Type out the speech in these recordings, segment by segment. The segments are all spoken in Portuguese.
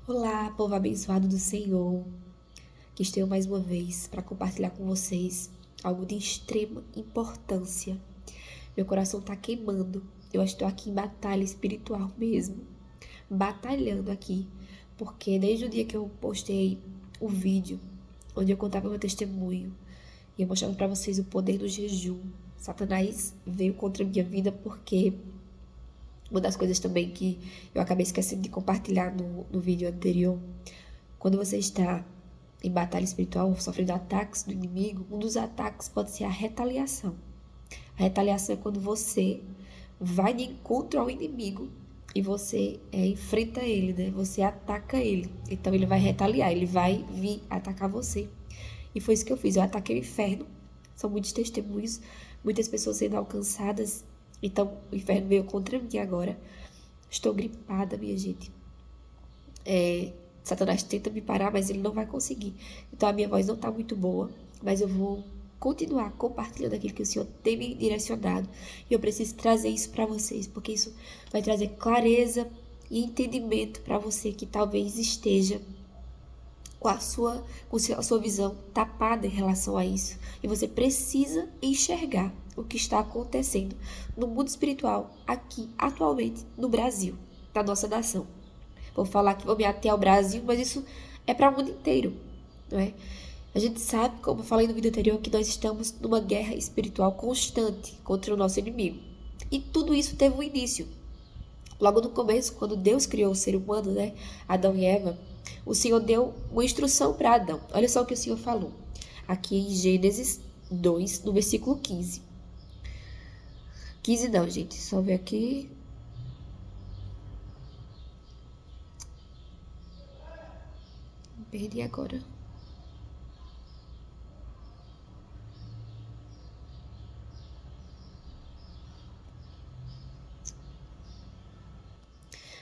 Olá, povo abençoado do Senhor, que estou mais uma vez para compartilhar com vocês algo de extrema importância. Meu coração está queimando, eu estou aqui em batalha espiritual mesmo, batalhando aqui, porque desde o dia que eu postei o vídeo onde eu contava meu testemunho e eu mostrava para vocês o poder do jejum, Satanás veio contra a minha vida porque uma das coisas também que eu acabei esquecendo de compartilhar no vídeo anterior, quando você está em batalha espiritual, sofrendo ataques do inimigo, um dos ataques pode ser a retaliação. A retaliação é quando você vai de encontro ao inimigo e você enfrenta ele, né? Você ataca ele. Então ele vai retaliar, ele vai vir atacar você. E foi isso que eu fiz, eu ataquei o inferno. São muitos testemunhos, muitas pessoas sendo alcançadas. Então o inferno veio contra mim agora. Estou gripada, minha gente. Satanás tenta me parar, mas ele não vai conseguir. Então a minha voz não está muito boa, mas eu vou continuar compartilhando aquilo que o Senhor tem me direcionado. E eu preciso trazer isso para vocês, porque isso vai trazer clareza e entendimento para você que talvez esteja com a sua visão tapada em relação a isso. E você precisa enxergar o que está acontecendo no mundo espiritual aqui, atualmente, no Brasil, na nossa nação. Vou falar que vou me ater ao Brasil, mas isso é para o mundo inteiro, não é? A gente sabe, como eu falei no vídeo anterior, que nós estamos numa guerra espiritual constante contra o nosso inimigo. E tudo isso teve um início. Logo no começo, quando Deus criou o ser humano, né? Adão e Eva, o Senhor deu uma instrução para Adão. Olha só o que o Senhor falou. Aqui em Gênesis 2, no versículo 15. 15 não, gente. Só ver aqui. Perdi agora.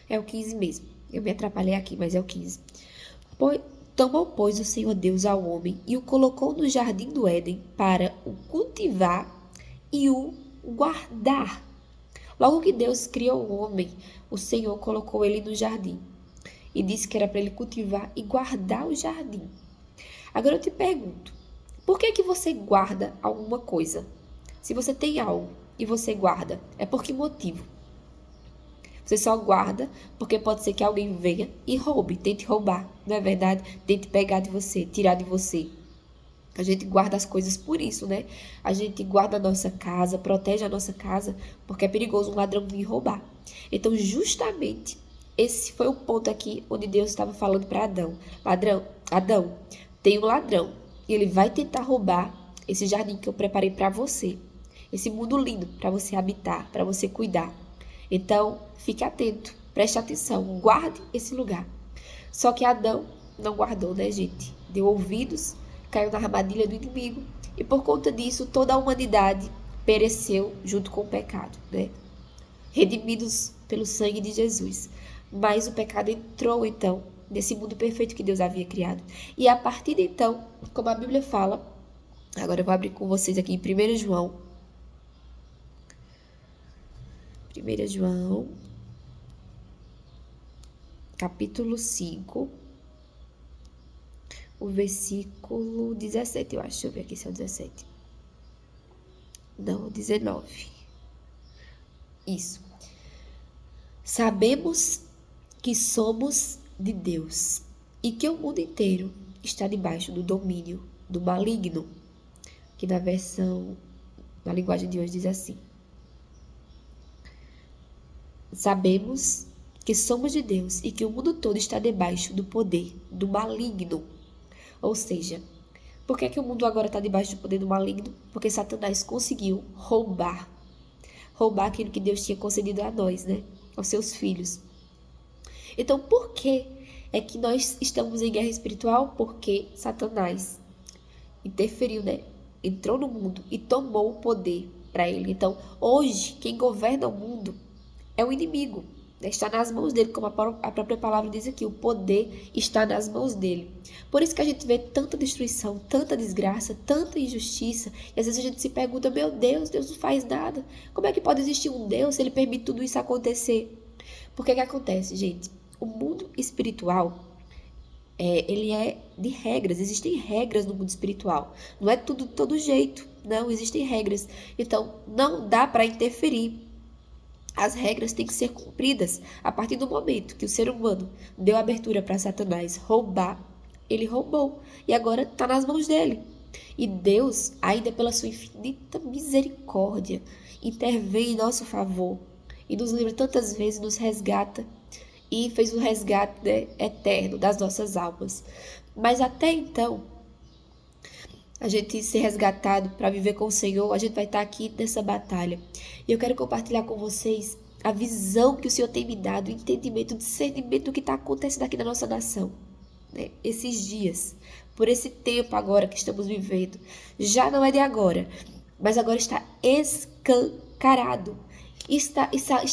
É o 15 mesmo. Eu me atrapalhei aqui, mas é o 15. Tomou, pois, o Senhor Deus ao homem e o colocou no jardim do Éden para o cultivar e o guardar. Logo que Deus criou o homem, o Senhor colocou ele no jardim e disse que era para ele cultivar e guardar o jardim. Agora eu te pergunto, por que você guarda alguma coisa? Se você tem algo e você guarda, é por que motivo? Você só guarda porque pode ser que alguém venha e roube, tente roubar, não é verdade? Tente pegar de você, tirar de você. A gente guarda as coisas por isso, né? A gente guarda a nossa casa, protege a nossa casa, porque é perigoso um ladrão vir roubar. Então, justamente, esse foi o ponto aqui onde Deus estava falando para Adão. Adão, tem um ladrão e ele vai tentar roubar esse jardim que eu preparei para você. Esse mundo lindo para você habitar, para você cuidar. Então, fique atento, preste atenção, guarde esse lugar. Só que Adão não guardou, né, gente? Deu ouvidos, caiu na armadilha do inimigo e por conta disso toda a humanidade pereceu junto com o pecado, né? Redimidos pelo sangue de Jesus. Mas o pecado entrou então nesse mundo perfeito que Deus havia criado. E a partir de então, como a Bíblia fala, agora eu vou abrir com vocês aqui em 1 João. 1 João, capítulo 5, o versículo 17, eu acho. Deixa eu ver aqui se é o 17. Não, 19. Isso. Sabemos que somos de Deus e que o mundo inteiro está debaixo do domínio do maligno, que na linguagem de hoje diz assim. Sabemos que somos de Deus e que o mundo todo está debaixo do poder do maligno. Ou seja, por que o mundo agora está debaixo do poder do maligno? Porque Satanás conseguiu roubar aquilo que Deus tinha concedido a nós, né? Aos seus filhos. Então, por que é que nós estamos em guerra espiritual? Porque Satanás interferiu, né? Entrou no mundo e tomou o poder para ele. Então, hoje, quem governa o mundo é o inimigo, né? Está nas mãos dele, como a própria palavra diz aqui, o poder está nas mãos dele. Por isso que a gente vê tanta destruição, tanta desgraça, tanta injustiça, e às vezes a gente se pergunta, meu Deus, Deus não faz nada. Como é que pode existir um Deus se ele permite tudo isso acontecer? Porque que acontece, gente? O mundo espiritual, ele é de regras. Existem regras no mundo espiritual. Não é tudo de todo jeito. Não, existem regras. Então, não dá para interferir. As regras têm que ser cumpridas. A partir do momento que o ser humano deu abertura para Satanás roubar, ele roubou. E agora está nas mãos dele. E Deus, ainda pela sua infinita misericórdia, intervém em nosso favor. E nos livra tantas vezes, nos resgata. E fez um resgate, né, eterno das nossas almas. Mas até então, a gente ser resgatado para viver com o Senhor, a gente vai estar aqui nessa batalha. E eu quero compartilhar com vocês a visão que o Senhor tem me dado, o entendimento, o discernimento do que está acontecendo aqui na nossa nação. Né? Esses dias, por esse tempo agora que estamos vivendo, já não é de agora, mas agora está escancarado. Está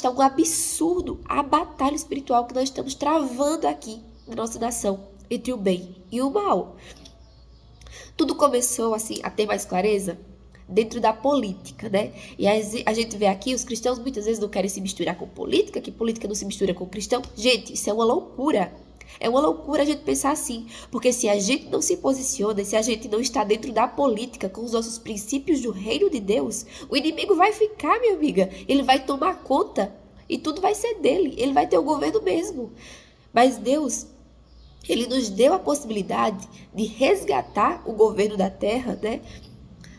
um absurdo a batalha espiritual que nós estamos travando aqui na nossa nação, entre o bem e o mal. Tudo começou assim a ter mais clareza dentro da política, né? E a gente vê aqui, os cristãos muitas vezes não querem se misturar com política, que política não se mistura com cristão. Gente, isso é uma loucura. É uma loucura a gente pensar assim, porque se a gente não se posiciona, se a gente não está dentro da política com os nossos princípios do reino de Deus, o inimigo vai ficar, minha amiga, ele vai tomar conta e tudo vai ser dele, ele vai ter o governo mesmo. Mas Deus, ele nos deu a possibilidade de resgatar o governo da terra, né?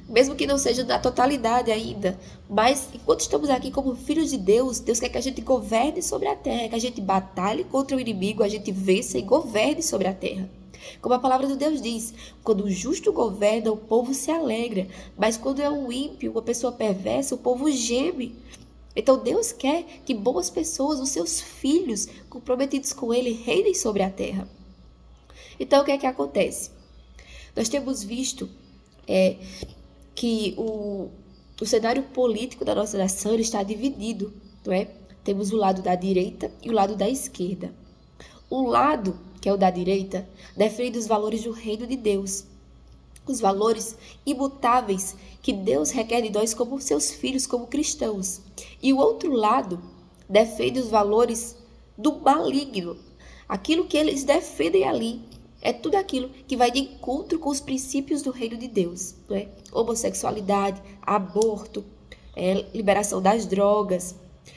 Mesmo que não seja na totalidade ainda, mas enquanto estamos aqui como filhos de Deus, Deus quer que a gente governe sobre a terra, que a gente batalhe contra o inimigo, a gente vença e governe sobre a terra. Como a palavra de Deus diz, quando o justo governa, o povo se alegra, mas quando é um ímpio, uma pessoa perversa, o povo geme. Então Deus quer que boas pessoas, os seus filhos, comprometidos com Ele, reinem sobre a terra. Então o que é que acontece? Nós temos visto que o cenário político da nossa nação está dividido, não é? Temos o lado da direita e o lado da esquerda. Um lado, que é o da direita, defende os valores do reino de Deus, os valores imutáveis que Deus requer de nós como seus filhos, como cristãos. E o outro lado defende os valores do maligno, aquilo que eles defendem ali. É tudo aquilo que vai de encontro com os princípios do reino de Deus. Não é? Homossexualidade, aborto, liberação das drogas,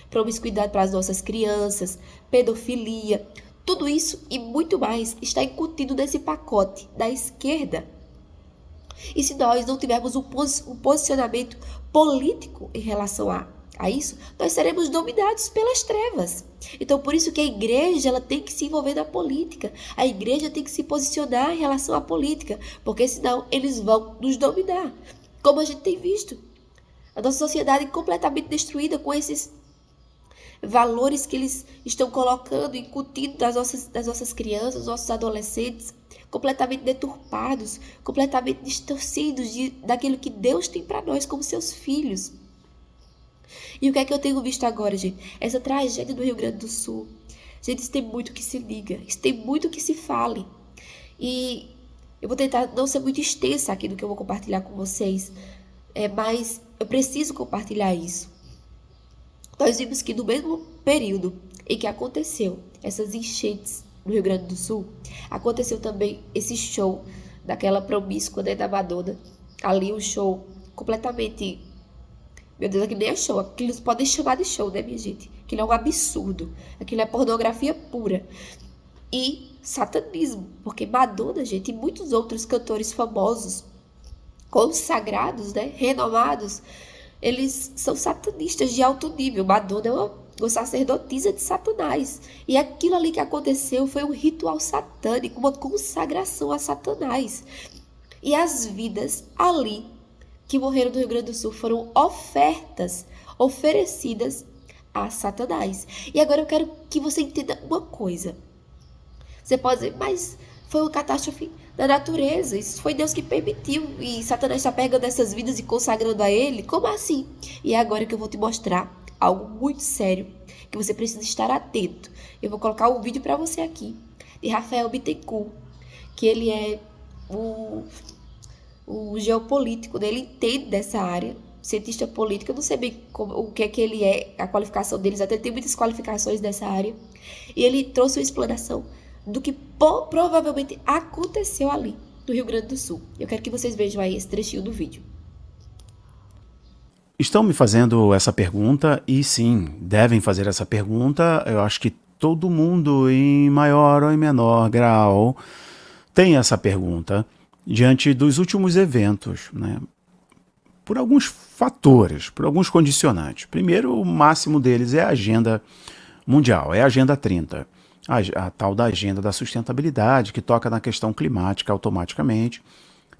promiscuidade para as nossas crianças, pedofilia. Tudo isso e muito mais está incutido nesse pacote da esquerda. E se nós não tivermos um posicionamento político em relação a isso, nós seremos dominados pelas trevas. Então, por isso que a igreja ela tem que se envolver na política. A igreja tem que se posicionar em relação à política, porque senão eles vão nos dominar. Como a gente tem visto. A nossa sociedade é completamente destruída com esses valores que eles estão colocando, incutindo das nossas crianças, dos nossos adolescentes, completamente deturpados, completamente distorcidos daquilo que Deus tem para nós como seus filhos. E o que é que eu tenho visto agora, gente? Essa tragédia do Rio Grande do Sul. Gente, isso tem muito que se diga. Isso tem muito que se fale. E eu vou tentar não ser muito extensa aqui do que eu vou compartilhar com vocês. Mas eu preciso compartilhar isso. Nós vimos que no mesmo período em que aconteceu essas enchentes no Rio Grande do Sul, aconteceu também esse show daquela promíscua, né, da Madonna. Ali um show completamente... Meu Deus, aquilo nem é show. Aquilo eles podem chamar de show, né, minha gente? Aquilo é um absurdo. Aquilo é pornografia pura. E satanismo. Porque Madonna, gente, e muitos outros cantores famosos, consagrados, né, renomados, eles são satanistas de alto nível. Madonna é uma sacerdotisa de Satanás. E aquilo ali que aconteceu foi um ritual satânico, uma consagração a Satanás. E as vidas ali que morreram no Rio Grande do Sul foram oferecidas a Satanás. E agora eu quero que você entenda uma coisa. Você pode dizer, mas foi uma catástrofe da natureza, isso foi Deus que permitiu, e Satanás está pegando essas vidas e consagrando a ele? Como assim? E é agora que eu vou te mostrar algo muito sério, que você precisa estar atento. Eu vou colocar um vídeo para você aqui, de Rafael Bittencourt, que ele é o geopolítico, né? Ele entende dessa área, cientista político. Eu não sei bem o que é que ele é, a qualificação deles, até ele tem muitas qualificações dessa área. E ele trouxe uma explanação do que provavelmente aconteceu ali no Rio Grande do Sul. Eu quero que vocês vejam aí esse trechinho do vídeo. Estão me fazendo essa pergunta e sim, devem fazer essa pergunta. Eu acho que todo mundo, em maior ou em menor grau, tem essa pergunta diante dos últimos eventos, né? Por alguns fatores, por alguns condicionantes. Primeiro, o máximo deles é a agenda mundial, é a Agenda 30, a tal da agenda da sustentabilidade, que toca na questão climática automaticamente,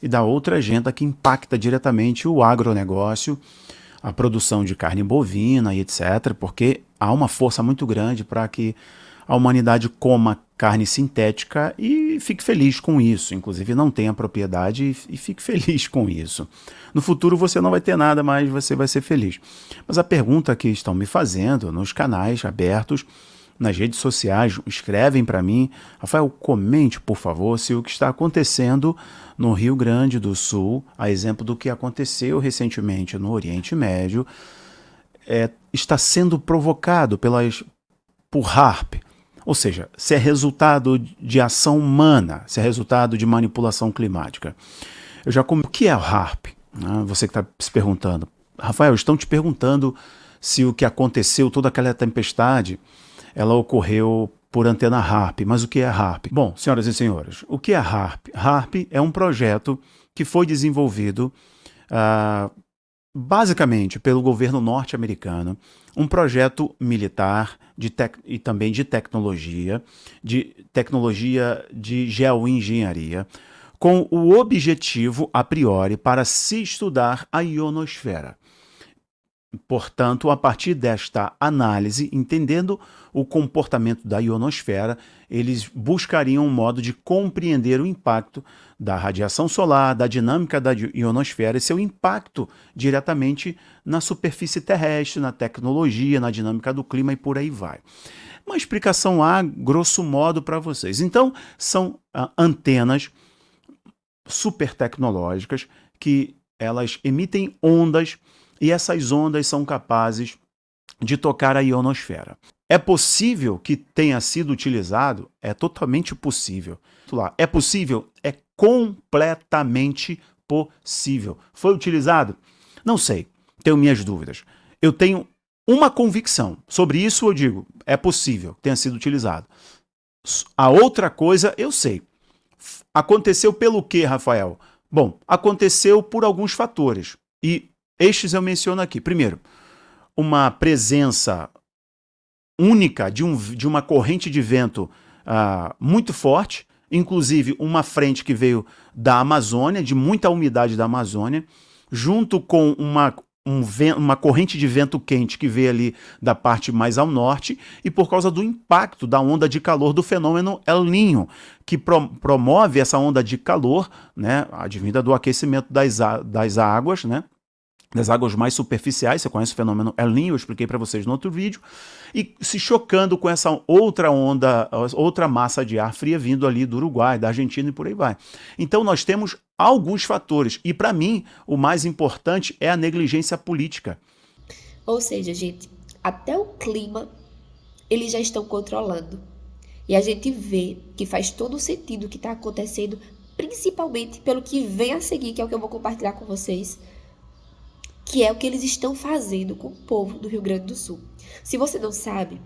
e da outra agenda que impacta diretamente o agronegócio, a produção de carne bovina e etc., porque há uma força muito grande para que a humanidade coma carne sintética e fique feliz com isso, inclusive não tenha propriedade e fique feliz com isso. No futuro você não vai ter nada, mas você vai ser feliz. Mas a pergunta que estão me fazendo nos canais abertos, nas redes sociais, escrevem para mim: Rafael, comente, por favor, se o que está acontecendo no Rio Grande do Sul, a exemplo do que aconteceu recentemente no Oriente Médio, está sendo provocado por HAARP, ou seja, se é resultado de ação humana, se é resultado de manipulação climática. O que é o HAARP? Você que está se perguntando. Rafael, estão te perguntando se o que aconteceu, toda aquela tempestade, ela ocorreu por antena HAARP. Mas o que é HAARP? Bom, senhoras e senhores, o que é HAARP? HAARP é um projeto que foi desenvolvido basicamente pelo governo norte-americano, um projeto militar e também de tecnologia de geoengenharia, com o objetivo, a priori, para se estudar a ionosfera. Portanto, a partir desta análise, entendendo o comportamento da ionosfera, eles buscariam um modo de compreender o impacto da radiação solar, da dinâmica da ionosfera e seu impacto diretamente na superfície terrestre, na tecnologia, na dinâmica do clima e por aí vai. Uma explicação grosso modo para vocês. Então, são antenas super tecnológicas que elas emitem ondas e essas ondas são capazes de tocar a ionosfera. É possível que tenha sido utilizado? É totalmente possível. É possível? É completamente possível. Foi utilizado? Não sei, tenho minhas dúvidas. Eu tenho uma convicção. Sobre isso eu digo, é possível que tenha sido utilizado. A outra coisa eu sei. Aconteceu pelo quê, Rafael? Bom, aconteceu por alguns fatores. E estes eu menciono aqui. Primeiro, uma presença única de uma corrente de vento muito forte, inclusive uma frente que veio da Amazônia, de muita umidade da Amazônia, junto com uma corrente de vento quente que veio ali da parte mais ao norte, e por causa do impacto da onda de calor do fenômeno El Niño, que promove essa onda de calor, né, advinda do aquecimento das águas, né, das águas mais superficiais. Você conhece o fenômeno El Niño, eu expliquei para vocês no outro vídeo, e se chocando com essa outra onda, outra massa de ar fria vindo ali do Uruguai, da Argentina e por aí vai. Então nós temos alguns fatores, e para mim o mais importante é a negligência política. Ou seja, gente, até o clima eles já estão controlando. E a gente vê que faz todo sentido o que está acontecendo, principalmente pelo que vem a seguir, que é o que eu vou compartilhar com vocês, que é o que eles estão fazendo com o povo do Rio Grande do Sul. Se você não sabe,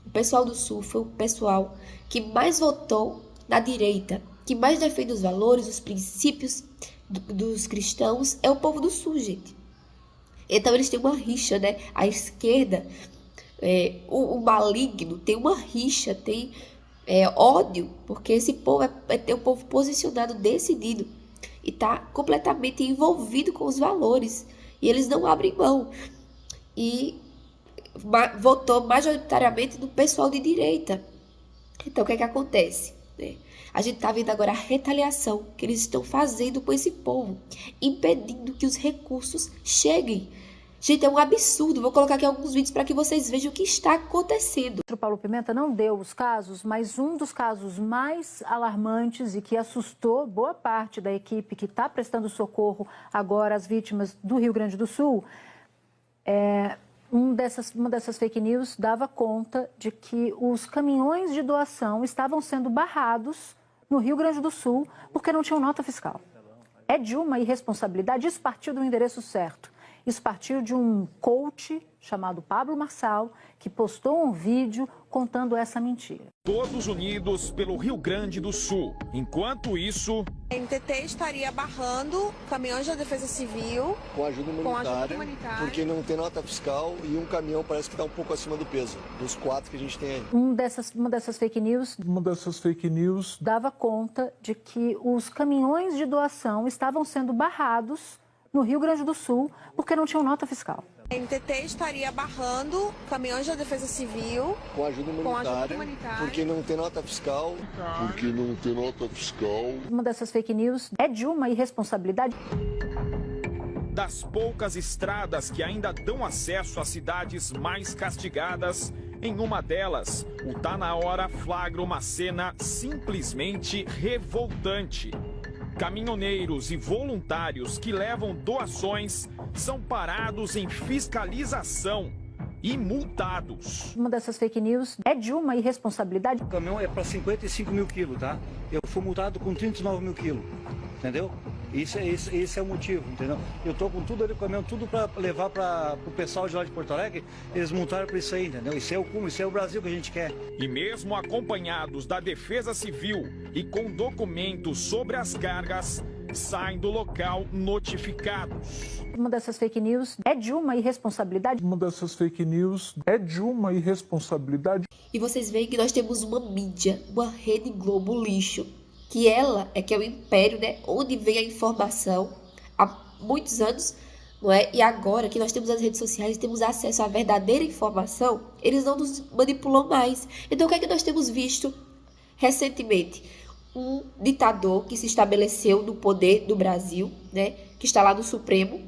o pessoal do Sul foi o pessoal que mais votou na direita, que mais defende os valores, os princípios dos cristãos, é o povo do Sul, gente. Então eles têm uma rixa, né? A esquerda, o maligno tem uma rixa, tem ódio, porque esse povo é um povo posicionado, decidido, e está completamente envolvido com os valores. E eles não abrem mão. E votou majoritariamente no pessoal de direita. Então, o que é que acontece? A gente está vendo agora a retaliação que eles estão fazendo com esse povo, impedindo que os recursos cheguem. Gente, é um absurdo. Vou colocar aqui alguns vídeos para que vocês vejam o que está acontecendo. O Paulo Pimenta não deu os casos, mas um dos casos mais alarmantes e que assustou boa parte da equipe que está prestando socorro agora às vítimas do Rio Grande do Sul Uma dessas fake news dava conta de que os caminhões de doação estavam sendo barrados no Rio Grande do Sul porque não tinham nota fiscal. É de uma irresponsabilidade. Isso partiu do endereço certo. Isso partiu de um coach chamado Pablo Marçal, que postou um vídeo contando essa mentira. Todos unidos pelo Rio Grande do Sul. Enquanto isso, a NTT estaria barrando caminhões da Defesa Civil com ajuda humanitária, porque não tem nota fiscal e um caminhão parece que está um pouco acima do peso, dos 4 que a gente tem aí. Uma dessas fake news dava conta de que os caminhões de doação estavam sendo barrados no Rio Grande do Sul porque não tinham nota fiscal. A NTT estaria barrando caminhões da Defesa Civil com ajuda humanitária, porque não tem nota fiscal. Uma dessas fake news é de uma irresponsabilidade. das poucas estradas que ainda dão acesso às cidades mais castigadas, em uma delas, o Tá Na Hora flagra uma cena simplesmente revoltante. Caminhoneiros e voluntários que levam doações são parados em fiscalização e multados. Uma dessas fake news é de uma irresponsabilidade. O caminhão é para 55 mil quilos, tá? Eu fui multado com 39 mil quilos, entendeu? Esse é o motivo, entendeu? Eu tô com tudo ali, o caminhão, tudo para levar para o pessoal de lá de Porto Alegre, eles multaram por isso aí, entendeu? Isso é o Brasil que a gente quer. E mesmo acompanhados da Defesa Civil e com documentos sobre as cargas, saem do local notificados. Uma dessas fake news é de uma irresponsabilidade. E vocês veem que nós temos uma mídia, uma Rede Globo lixo, que ela é que é o império, né, onde vem a informação há muitos anos, não é? E agora que nós temos as redes sociais e temos acesso à verdadeira informação, eles não nos manipulam mais. Então o que é que nós temos visto recentemente? Um ditador que se estabeleceu no poder do Brasil, né, que está lá no Supremo,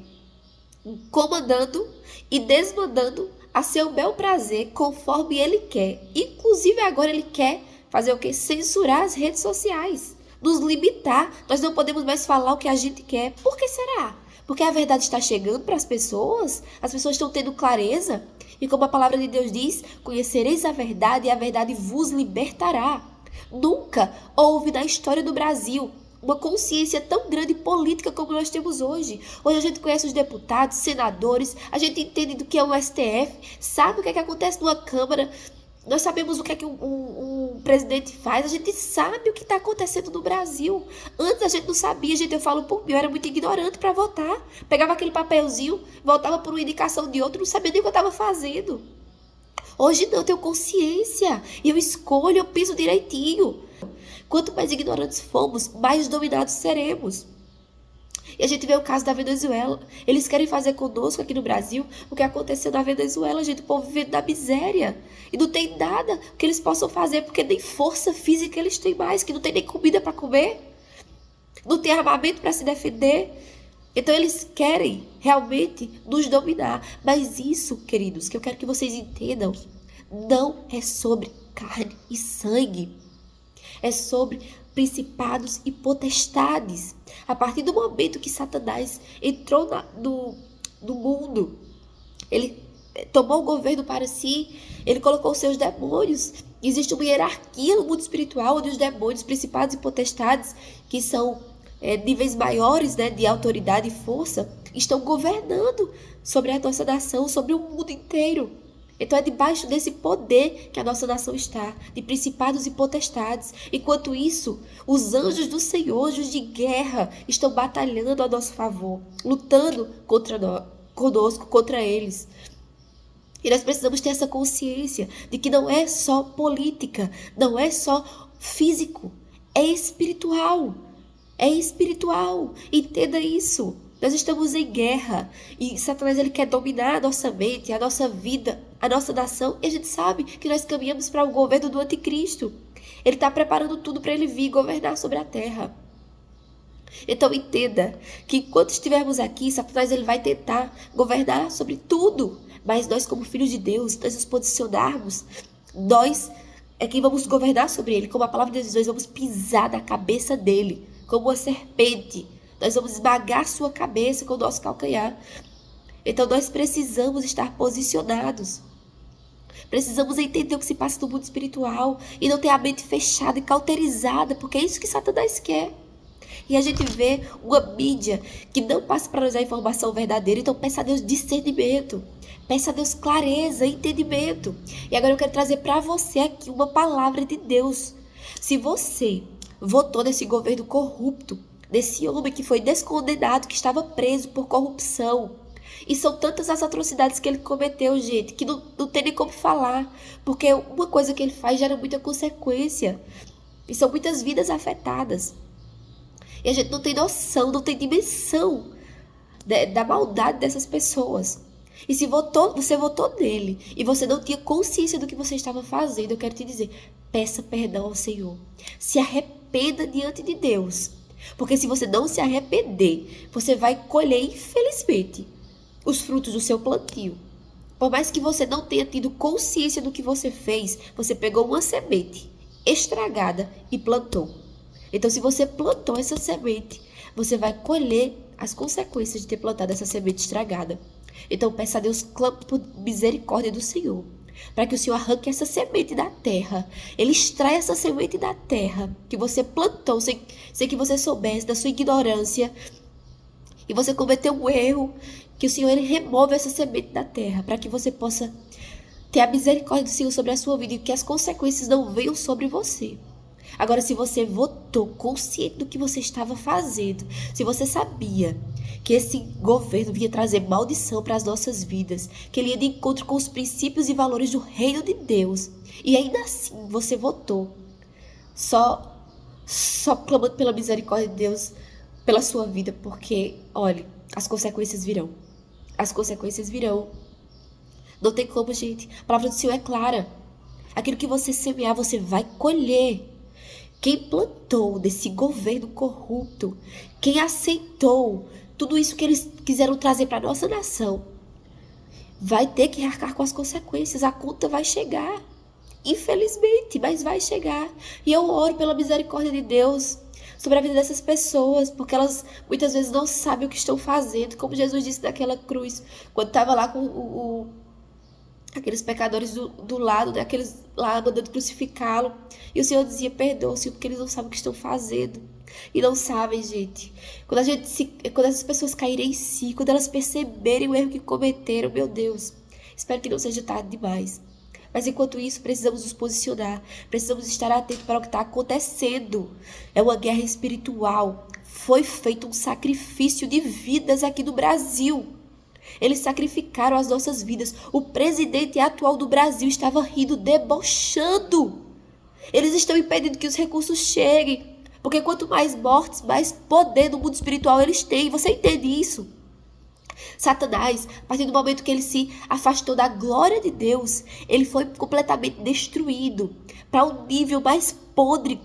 comandando e desmandando a seu bel prazer, conforme ele quer. Inclusive agora ele quer fazer o quê? Censurar as redes sociais, nos limitar. Nós não podemos mais falar o que a gente quer. Por que será? Porque a verdade está chegando para as pessoas estão tendo clareza. E como a palavra de Deus diz, conhecereis a verdade e a verdade vos libertará. Nunca houve na história do Brasil uma consciência tão grande política como nós temos hoje. Hoje a gente conhece os deputados, senadores, a gente entende do que é o STF, sabe o que é que acontece numa Câmara, nós sabemos o que é que um presidente faz, a gente sabe o que está acontecendo no Brasil. Antes a gente não sabia, eu falo por mim, eu era muito ignorante para votar. Pegava aquele papelzinho, voltava por uma indicação de outro, não sabia nem o que eu estava fazendo. Hoje não, eu tenho consciência, eu escolho, eu penso direitinho. Quanto mais ignorantes formos, mais dominados seremos. E a gente vê o caso da Venezuela. Eles querem fazer conosco aqui no Brasil o que aconteceu na Venezuela, gente, o povo vivendo na miséria. E não tem nada que eles possam fazer, porque nem força física eles têm mais, que não tem nem comida para comer, não tem armamento para se defender. Então eles querem realmente nos dominar. Mas isso, queridos, que eu quero que vocês entendam, não é sobre carne e sangue. É sobre principados e potestades. A partir do momento que Satanás entrou no mundo, ele tomou o governo para si, ele colocou os seus demônios. Existe uma hierarquia no mundo espiritual, onde os demônios, principados e potestades, que são níveis maiores, né, de autoridade e força, estão governando sobre a nossa nação, sobre o mundo inteiro. Então é debaixo desse poder que a nossa nação está, de principados e potestades. Enquanto isso, os anjos do Senhor, anjos de guerra, estão batalhando a nosso favor, lutando conosco, contra eles. E nós precisamos ter essa consciência de que não é só política, não é só físico, é espiritual. É espiritual. Entenda isso. Nós estamos em guerra e Satanás ele quer dominar a nossa mente, a nossa vida, a nossa nação. E a gente sabe que nós caminhamos para o governo do anticristo. Ele está preparando tudo para ele vir governar sobre a terra. Então entenda que enquanto estivermos aqui, Satanás ele vai tentar governar sobre tudo. Mas nós, como filhos de Deus, nós nos posicionarmos, nós é que vamos governar sobre ele. Como a palavra de Deus, nós vamos pisar na cabeça dele, como uma serpente. Nós vamos esmagar sua cabeça com o nosso calcanhar. Então nós precisamos estar posicionados. Precisamos entender o que se passa no mundo espiritual e não ter a mente fechada e cauterizada, porque é isso que Satanás quer. E a gente vê uma mídia que não passa para nós a informação verdadeira. Então peça a Deus discernimento, peça a Deus clareza, entendimento. E agora eu quero trazer para você aqui uma palavra de Deus. Se você votou nesse governo corrupto, desse homem que foi descondenado, que estava preso por corrupção, e são tantas as atrocidades que ele cometeu, gente, que não tem nem como falar, porque uma coisa que ele faz gera muita consequência, e são muitas vidas afetadas. E a gente não tem noção, não tem dimensão da maldade dessas pessoas. E se você votou nele e você não tinha consciência do que você estava fazendo, eu quero te dizer, peça perdão ao Senhor. Se arrependa diante de Deus. Porque se você não se arrepender, você vai colher, infelizmente, os frutos do seu plantio. Por mais que você não tenha tido consciência do que você fez, você pegou uma semente estragada e plantou. Então, se você plantou essa semente, você vai colher as consequências de ter plantado essa semente estragada. Então, peça a Deus, clame por misericórdia do Senhor, para que o Senhor arranque essa semente da terra. Ele extrai essa semente da terra que você plantou sem que você soubesse, da sua ignorância, e você cometeu um erro, que o Senhor ele remove essa semente da terra, para que você possa ter a misericórdia do Senhor sobre a sua vida e que as consequências não venham sobre você. Agora, se você votou consciente do que você estava fazendo, se você sabia que esse governo vinha trazer maldição para as nossas vidas, que ele ia de encontro com os princípios e valores do reino de Deus, e ainda assim você votou, só clamando pela misericórdia de Deus pela sua vida, porque, olha, as consequências virão. As consequências virão. Não tem como, gente. A palavra do Senhor é clara. Aquilo que você semear, você vai colher. Quem plantou desse governo corrupto, quem aceitou tudo isso que eles quiseram trazer para a nossa nação, vai ter que arcar com as consequências. A conta vai chegar. Infelizmente, mas vai chegar. E eu oro pela misericórdia de Deus sobre a vida dessas pessoas, porque elas muitas vezes não sabem o que estão fazendo, como Jesus disse naquela cruz, quando estava lá com aqueles pecadores do lado, né? Aqueles lá mandando crucificá-lo, e o Senhor dizia, perdoa-se, porque eles não sabem o que estão fazendo, e não sabem, gente, quando essas pessoas caírem em si, quando elas perceberem o erro que cometeram, meu Deus, espero que não seja tarde demais. Mas enquanto isso, precisamos nos posicionar, precisamos estar atentos para o que está acontecendo. É uma guerra espiritual. Foi feito um sacrifício de vidas aqui no Brasil. Eles sacrificaram as nossas vidas. O presidente atual do Brasil estava rindo, debochando. Eles estão impedindo que os recursos cheguem. Porque quanto mais mortes, mais poder no mundo espiritual eles têm. Você entende isso? Satanás, a partir do momento que ele se afastou da glória de Deus, ele foi completamente destruído para um nível mais podre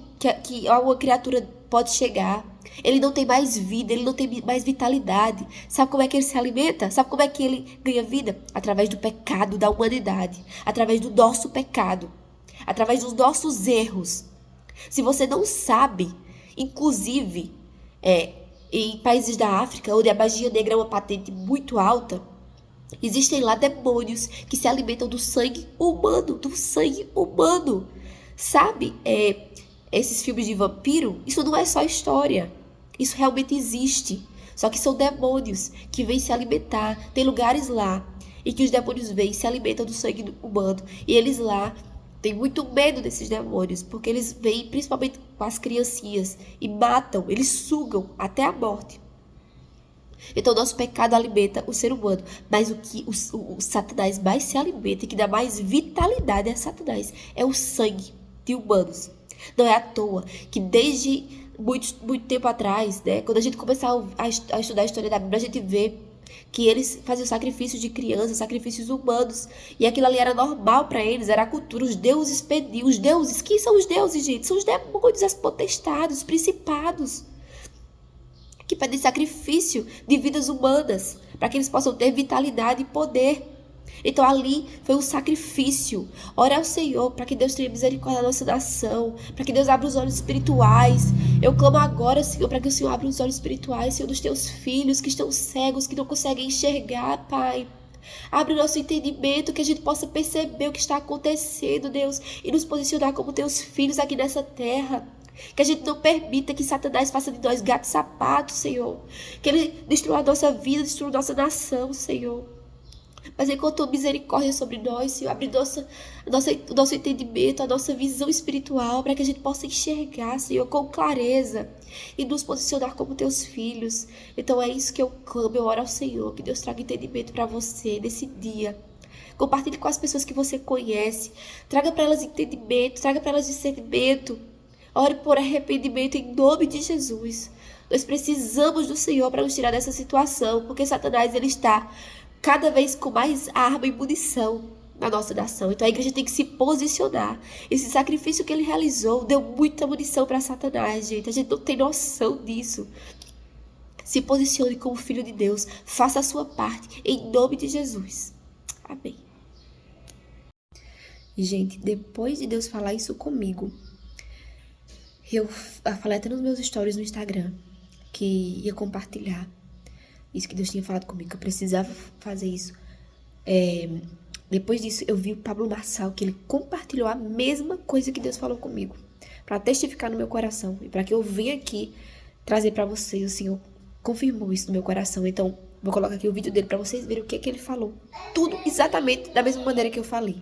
que uma criatura pode chegar. Ele não tem mais vida, ele não tem mais vitalidade. Sabe como é que ele se alimenta? Sabe como é que ele ganha vida? Através do pecado da humanidade, através do nosso pecado, através dos nossos erros. Se você não sabe, inclusive, em países da África, onde a magia negra é uma patente muito alta, existem lá demônios que se alimentam do sangue humano, Sabe, esses filmes de vampiro, isso não é só história, isso realmente existe. Só que são demônios que vêm se alimentar. Tem lugares lá em que os demônios vêm e se alimentam do sangue humano. E eles lá têm muito medo desses demônios, porque eles vêm principalmente com as criancinhas e matam, eles sugam até a morte. Então, nosso pecado alimenta o ser humano. Mas o que o Satanás mais se alimenta e que dá mais vitalidade a Satanás é o sangue de humanos. Não é à toa que desde muito tempo atrás, né, quando a gente começar a estudar a história da Bíblia, a gente vê que eles faziam sacrifícios de crianças, sacrifícios humanos, e aquilo ali era normal para eles, era a cultura. Os deuses pediam, os deuses, quem são os deuses, gente? São os demônios, as potestades, os principados, que pedem sacrifício de vidas humanas, para que eles possam ter vitalidade e poder. Então ali foi um sacrifício. Ora ao Senhor para que Deus tenha misericórdia da nossa nação, para que Deus abra os olhos espirituais. Eu clamo agora, Senhor, para que o Senhor abra os olhos espirituais, Senhor, dos teus filhos que estão cegos, que não conseguem enxergar, Pai. Abre o nosso entendimento, que a gente possa perceber o que está acontecendo, Deus, e nos posicionar como teus filhos aqui nessa terra. Que a gente não permita que Satanás faça de nós gato e sapato, Senhor. Que ele destrua a nossa vida, destrua a nossa nação, Senhor. Mas enquanto misericórdia sobre nós, Senhor, abre o nosso entendimento, a nossa visão espiritual, para que a gente possa enxergar, Senhor, com clareza e nos posicionar como teus filhos. Então é isso que eu clamo, eu oro ao Senhor, que Deus traga entendimento para você nesse dia. Compartilhe com as pessoas que você conhece, traga para elas entendimento, traga para elas discernimento. Ore por arrependimento em nome de Jesus. Nós precisamos do Senhor para nos tirar dessa situação, porque Satanás ele está cada vez com mais arma e munição na nossa nação. Então a igreja tem que se posicionar. Esse sacrifício que ele realizou deu muita munição para Satanás, gente. A gente não tem noção disso. Se posicione como filho de Deus. Faça a sua parte, em nome de Jesus. Amém. E, gente, depois de Deus falar isso comigo, eu falei até nos meus stories no Instagram que ia compartilhar isso que Deus tinha falado comigo, que eu precisava fazer isso. Depois disso, eu vi o Pablo Marçal, que ele compartilhou a mesma coisa que Deus falou comigo, para testificar no meu coração, e para que eu venha aqui trazer para vocês. O Senhor confirmou isso no meu coração. Então, vou colocar aqui o vídeo dele para vocês verem o que ele falou. Tudo exatamente da mesma maneira que eu falei.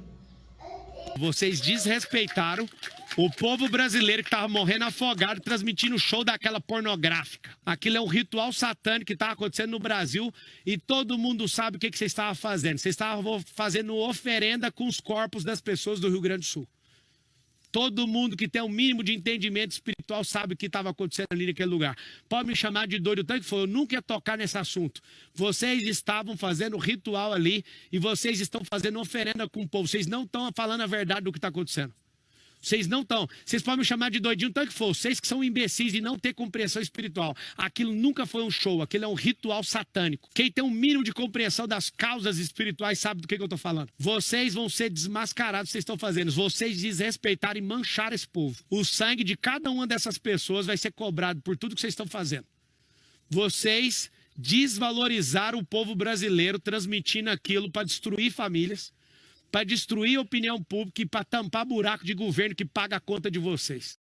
Vocês desrespeitaram o povo brasileiro que estava morrendo afogado, transmitindo o show daquela pornográfica. Aquilo é um ritual satânico que estava acontecendo no Brasil e todo mundo sabe o que vocês estavam fazendo. Vocês estavam fazendo oferenda com os corpos das pessoas do Rio Grande do Sul. Todo mundo que tem um mínimo de entendimento espiritual sabe o que estava acontecendo ali naquele lugar. Pode me chamar de doido, tanto que foi. Eu nunca ia tocar nesse assunto. Vocês estavam fazendo ritual ali e vocês estão fazendo oferenda com o povo. Vocês não estão falando a verdade do que está acontecendo. Vocês não estão. Vocês podem me chamar de doidinho, tanto que for. Vocês que são imbecis e não têm compreensão espiritual. Aquilo nunca foi um show, aquilo é um ritual satânico. Quem tem um mínimo de compreensão das causas espirituais sabe do que eu estou falando. Vocês vão ser desmascarados, vocês estão fazendo. Vocês desrespeitaram e mancharam esse povo. O sangue de cada uma dessas pessoas vai ser cobrado por tudo que vocês estão fazendo. Vocês desvalorizaram o povo brasileiro, transmitindo aquilo para destruir famílias, para destruir a opinião pública e para tampar buraco de governo que paga a conta de vocês.